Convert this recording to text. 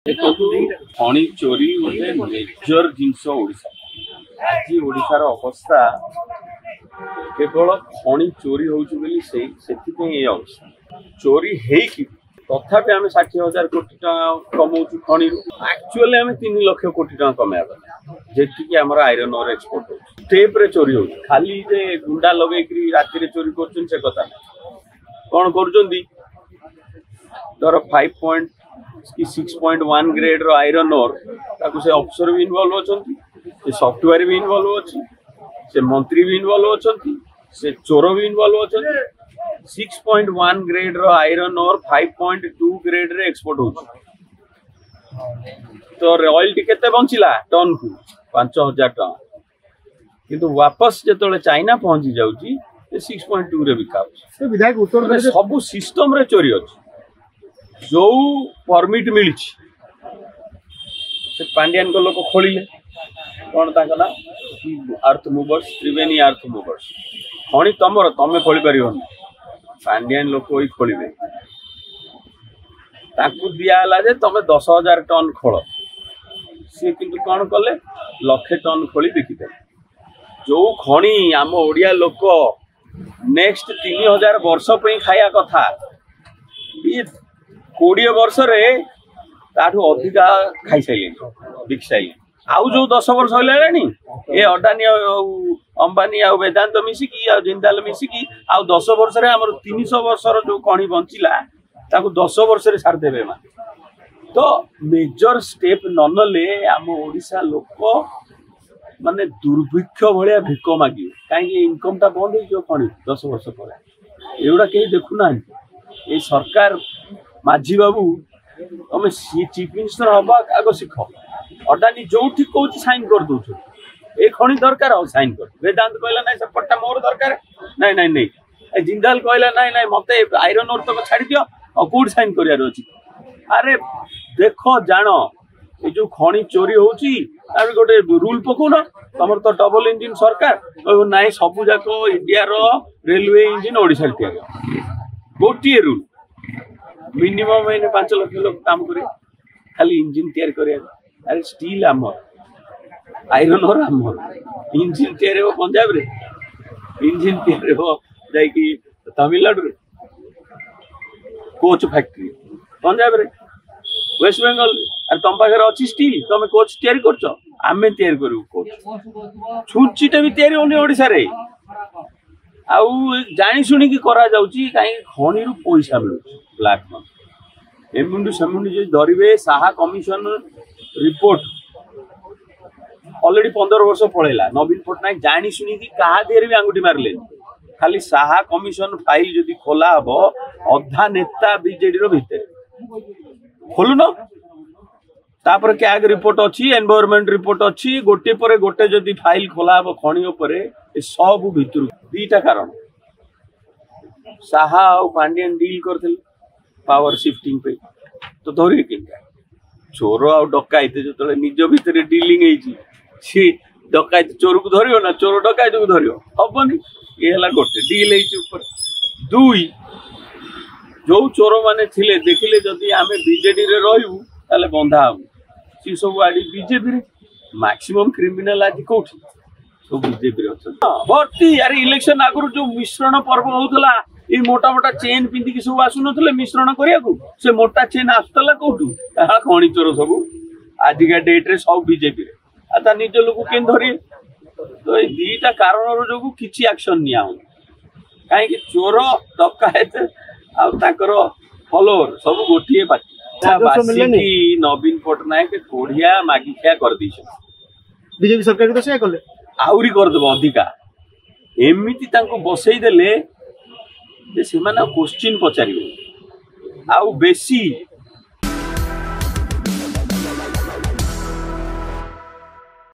खଣି चोरी गोटे मेजर जिनस आज ओडिशार अवस्था केवल खणी चोरी होती अवस्था चोरी तथापि आम 60,000 कोटी कमाऊ खणी एक्चुअली आम 3 लाख कोटी कमाया जी आम आयरन ओर एक्सपोर्ट हो स्टेप रे चोरी हो खाली गुंडा लगे राति चोरी कर कथा कौन कर धर 6.1 ग्रेड रो आयरन ओर से अफसर भी इनवॉल्व अच्छा सॉफ्टवेयर भी इनवॉल्व अच्छी से मंत्री भी इनवॉल्व अच्छा से चोर भी इनवॉल्व अच्छा 6.1 ग्रेड रो आयरन ओर 5.2 ग्रेड रे एक्सपोर्ट हो तो रॉयल्टी केते बंचिला टन को 5,000 टका किंतु वापस जो चाइना पहुंची जाउची 6.2 रे बिका विधायक उत्तर सब सिस्टम रे चोरी अच्छी जो परमिट मिली से पांड्यान को लोक खोलिले कौन ताका ना अर्थ मूवर्स त्रिवेणी अर्थ मूवर्स खणी तमर तमे खोली परिबन पांड्यान लोक ही खोलिबे ताकू दियाला जे तमे 10,000 टन खोल से किंतु कौन कले 1,00,000 टन खोली बिकिते जो खणी आम ओडिया लोक नेक्स्ट 3,000 वर्ष पे खाया कथा 20 वर्ष रे ताठू अधिका खाई साइले बिक साइले आउ जो 10 वर्ष होलानी ए अडानी अंबानी आ वेदांत मिसिकी आ जिंदाल मिसिकी आ 10 वर्ष रे हमर 300 वर्ष रो जो कणी बंचिला ताकू 10 वर्ष रे सार देबे मा तो मेजर स्टेप ननले हम ओडिसा लोक माने दुर्भिक्ष भलिया भिक मागी काई इनकम ता बंद हो जो कणी 10 वर्ष पर एउडा के देखु ना ए सरकार माझी बाबू तुम चीफ मिनिस्टर हवा आग शिख अडानी जो कौच साइन कर दौ ए खणी दरकार साइन कर वेदांत कहला ना सपटा मोर दरकार नहीं नहीं नहीं जिंदाल कहला नहीं नहीं मत आयरन ओर तक छाड़ दियो कौट साइन कर अरे देख जान ये जो खणी चोरी होची गोटे रूल पकौन तुम तो डबल इंजिन सरकार ना सबू जाक इंडिया रेलवे इंजिन ओडिशा गोटे रूल मिनिमम 5 लाख लोग काम करे खाली इंजिन तैयार करे अरे स्टील आमर आयरन और आमर इंजिन तैयार हो पंजाब रे इंजिन तैयार हो जाई कि तमिलनाडु रे कोच फैक्ट्री पंजाब रे वेस्ट बंगाल अरे तुम पाखे अच्छी स्टील तुम कोच तैयार करछ आमे तैयार करू कोच छुंचीटा भी तैयार होनी ओडिसा रे आउ जानी शुणी की करा जाउची काई खणी रु पैसा मिलु ब्लैक मनी एमुंडू सेमुंडू जो धरवे साहा कमिशन रिपोर्ट ऑलरेडी 15 वर्ष पड़ेला नवीन पटनायक जानी शुणी की कहा देर भी आंगुठी मारले खाली साहा कमिशन फाइल जदि खोला हबो अधा नेता बीजेडी रो भीतर खोलु न तापर कैग रिपोर्ट अच्छी एनवायरमेंट रिपोर्ट अच्छी गोटे पर गोटे जदि फाइल खोला हबो खणी ऊपर ए सब भीतर दीटा कारण साहा और पांड्यान डील करथिल पावर शिफ्टिंग पे तो धरी के चोर आ डकायत जो निज भितर डीलिंग सी डकायत चोर को धरियो ना चोर डकायत को धरियो हबनी ये हला गोटे डील ऊपर दुई जो चोर माने थिले देखिले जदि आमे बीजेडी रे रहू ताले बंधा हम सी सब आडी बीजेपी रे मैक्सिमम क्रिमिनल आज कोठी सब बीजेपी रे अच्छा भर्ती यार इलेक्शन आगु जो मिश्रण पर्व होतला ये मोटा मोटा चेन पिंधिकी सब आसुन मिश्रण करिया से मोटा चेन आसुला कौटू खणी चोर सब आजिका डेट्रे सब बीजेपी रे निज लोक के धरिए तो ये दीटा कारण जो किसी एक्शन निया कहीं चोर डकायत आर फलोवर सब गोटे पार्टी नवीन पटनायक कोढ़िया मागिखिया कर बीजेपी सरकार तो कले आउरी करदेव अधिका एमती बसई देले क्वेश्चन पचारे आउ बेसी